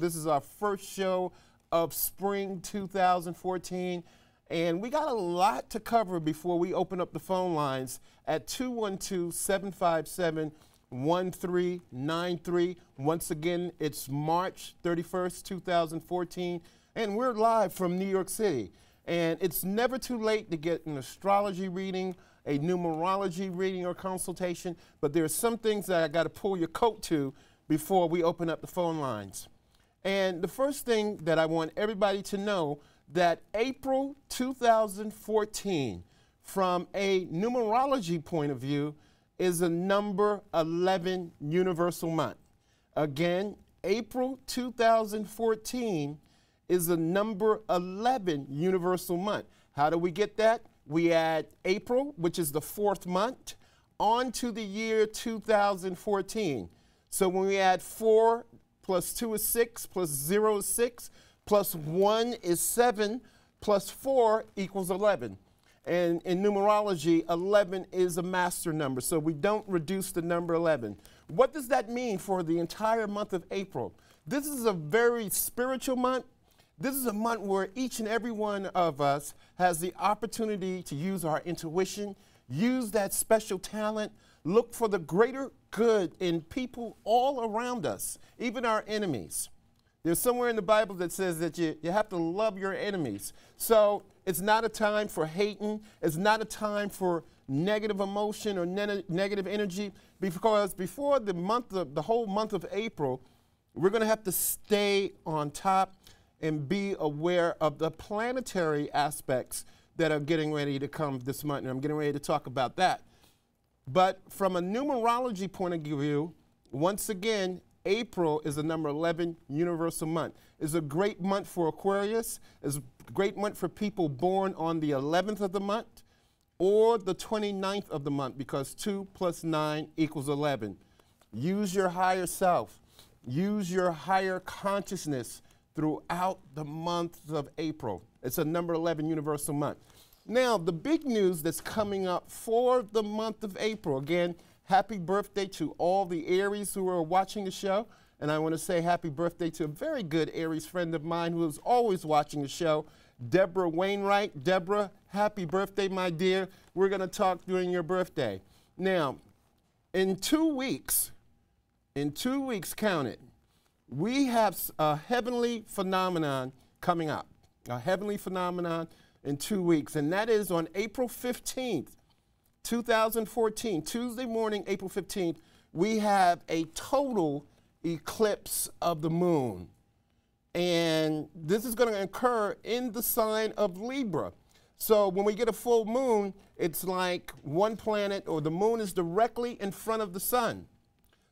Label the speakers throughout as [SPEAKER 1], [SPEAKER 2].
[SPEAKER 1] This is our first show of spring 2014, and we got a lot to cover before we open up the phone lines at 212-757-1393. Once again, it's March 31st, 2014, and we're live from New York City. And it's never too late to get an astrology reading, a numerology reading or consultation, but there are some things that I got to pull your coat to before we open up the phone lines. And the first thing that I want everybody to know, that April 2014, from a numerology point of view, is a number 11 universal month. Again, April 2014 is a number 11 universal month. How do we get that? We add April, which is the 4th month, onto the year 2014. So when we add 4 plus 2 is 6, plus 0 is 6, plus 1 is 7, plus 4 equals 11. And in numerology, 11 is a master number, so we don't reduce the number 11. What does that mean for the entire month of April? This is a very spiritual month. This is a month where each and every one of us has the opportunity to use our intuition, use that special talent, look for the greater good in people all around us, even our enemies. There's somewhere in the Bible that says that you have to love your enemies. So it's not a time for hating. It's not a time for negative emotion or negative energy, because before the whole month of April, we're going to have to stay on top and be aware of the planetary aspects that are getting ready to come this month, and I'm getting ready to talk about that. But from a numerology point of view, once again, April is the number 11 universal month. It's a great month for Aquarius. It's a great month for people born on the 11th of the month or the 29th of the month, because 2 plus 9 equals 11. Use your higher self. Use your higher consciousness throughout the month of April. It's a number 11 universal month. Now, the big news that's coming up for the month of April, again, happy birthday to all the Aries who are watching the show. And I want to say happy birthday to a very good Aries friend of mine who is always watching the show, Deborah Wainwright. Deborah, happy birthday, my dear. We're going to talk during your birthday. Now, in 2 weeks, count it, we have a heavenly phenomenon coming up, a heavenly phenomenon in 2 weeks, and that is on April 15th, 2014, Tuesday morning, April 15th, we have a total eclipse of the moon. And this is going to occur in the sign of Libra. So when we get a full moon, it's like one planet, or the moon is directly in front of the sun.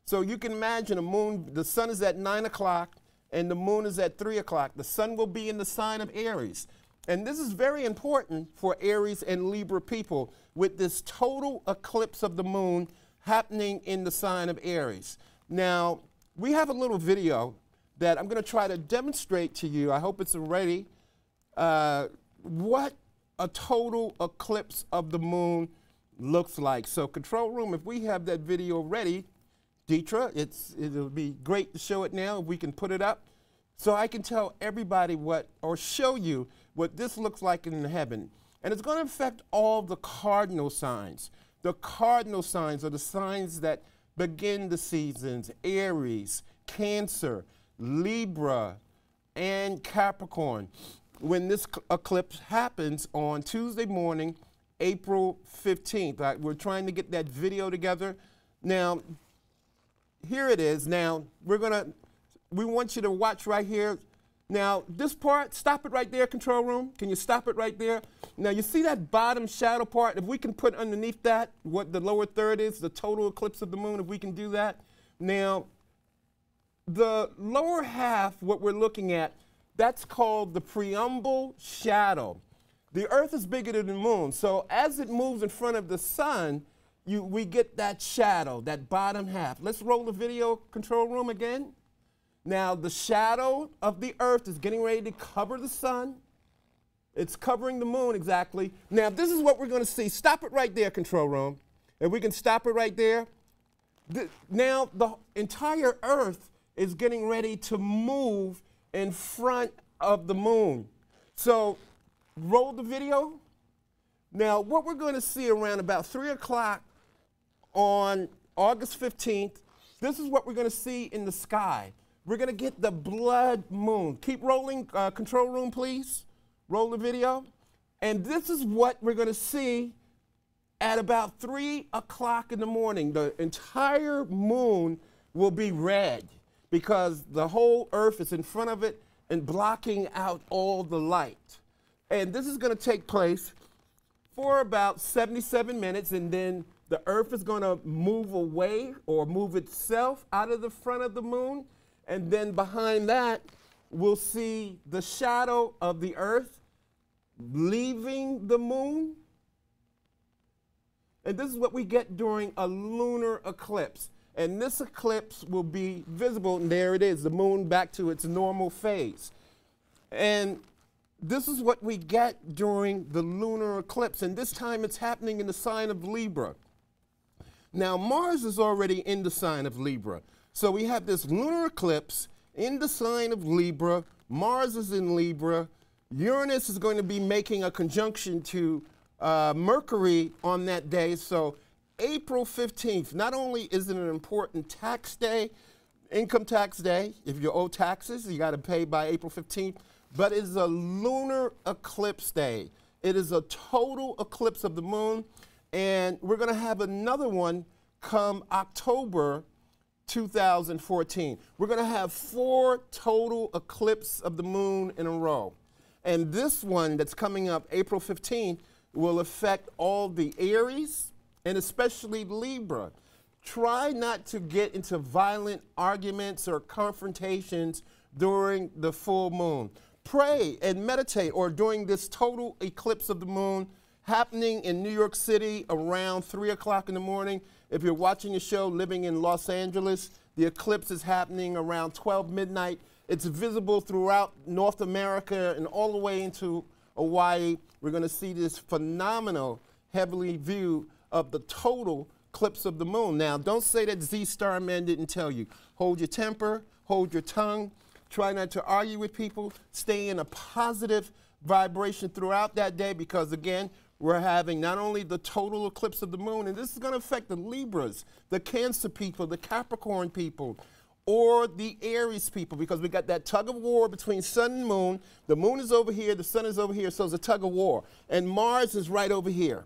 [SPEAKER 1] So you can imagine a moon, the sun is at 9 o'clock and the moon is at 3 o'clock. The sun will be in the sign of Aries. And this is very important for Aries and Libra people, with this total eclipse of the moon happening in the sign of Aries. Now, we have a little video that I'm going to try to demonstrate to you. I hope it's ready. What a total eclipse of the moon looks like. So control room, if we have that video ready, Deetra, it'll be great to show it now if we can put it up, so I can tell everybody or show you what this looks like in heaven. And it's going to affect all the cardinal signs. The cardinal signs are the signs that begin the seasons: Aries, Cancer, Libra, and Capricorn. When this eclipse happens on Tuesday morning, April 15th, we're trying to get that video together. Now, here it is. Now, we want you to watch right here. Now, this part, stop it right there, control room. Can you stop it right there? Now, you see that bottom shadow part? If we can put underneath that what the lower third is, the total eclipse of the moon, if we can do that. Now, the lower half, what we're looking at, that's called the preamble shadow. The Earth is bigger than the moon, so as it moves in front of the sun, we get that shadow, that bottom half. Let's roll the video, control room, again. Now, the shadow of the Earth is getting ready to cover the sun. It's covering the moon, exactly. Now, this is what we're going to see. Stop it right there, control room. If we can stop it right there. Now, the entire Earth is getting ready to move in front of the moon. So roll the video. Now, what we're going to see around about 3 o'clock on August 15th, this is what we're going to see in the sky. We're going to get the blood moon. Keep rolling, control room, please. Roll the video. And this is what we're going to see at about 3 o'clock in the morning. The entire moon will be red because the whole earth is in front of it and blocking out all the light. And this is going to take place for about 77 minutes, and then the earth is going to move away or move itself out of the front of the moon. And then behind that, we'll see the shadow of the earth leaving the moon. And this is what we get during a lunar eclipse. And this eclipse will be visible, and there it is, the moon back to its normal phase. And this is what we get during the lunar eclipse, and this time it's happening in the sign of Libra. Now, Mars is already in the sign of Libra. So we have this lunar eclipse in the sign of Libra. Mars is in Libra. Uranus is going to be making a conjunction to Mercury on that day. So April 15th, not only is it an important tax day, income tax day, if you owe taxes, you got to pay by April 15th, but it is a lunar eclipse day. It is a total eclipse of the moon, and we're going to have another one come October 2014. We're going to have 4 total eclipses of the moon in a row. And this one that's coming up April 15th will affect all the Aries and especially Libra. Try not to get into violent arguments or confrontations during the full moon. Pray and meditate, or during this total eclipse of the moon happening in New York City around 3 o'clock in the morning. If you're watching the show living in Los Angeles, the eclipse is happening around 12 midnight. It's visible throughout North America and all the way into Hawaii. We're going to see this phenomenal heavenly view of the total eclipse of the moon. Now, don't say that Z Starman didn't tell you. Hold your temper, hold your tongue. Try not to argue with people. Stay in a positive vibration throughout that day because, again, we're having not only the total eclipse of the moon, and this is going to affect the Libras, the Cancer people, the Capricorn people, or the Aries people, because we got that tug of war between sun and moon. The moon is over here, the sun is over here, so it's a tug of war. And Mars is right over here.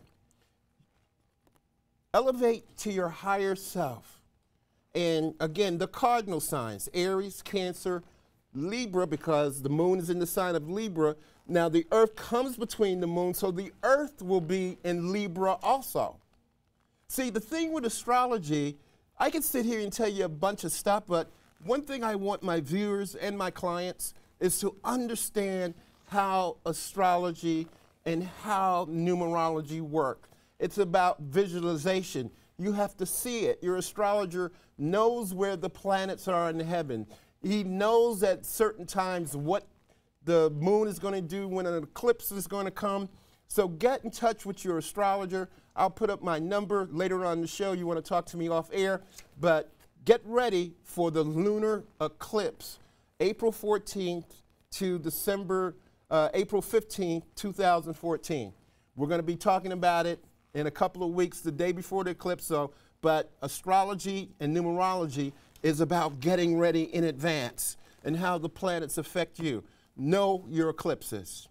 [SPEAKER 1] Elevate to your higher self. And again, the cardinal signs, Aries, Cancer, Libra, because the moon is in the sign of Libra. Now the earth comes between the moon, so the earth will be in Libra also. See, the thing with astrology, I can sit here and tell you a bunch of stuff, but one thing I want my viewers and my clients is to understand how astrology and how numerology work. It's about visualization. You have to see it. Your astrologer knows where the planets are in heaven. He knows at certain times what the moon is going to do, when an eclipse is going to come. So get in touch with your astrologer. I'll put up my number later on in the show. You want to talk to me off air. But get ready for the lunar eclipse, April 14th to April 15th, 2014. We're going to be talking about it in a couple of weeks, the day before the eclipse. But astrology and numerology is about getting ready in advance and how the planets affect you. Know your eclipses.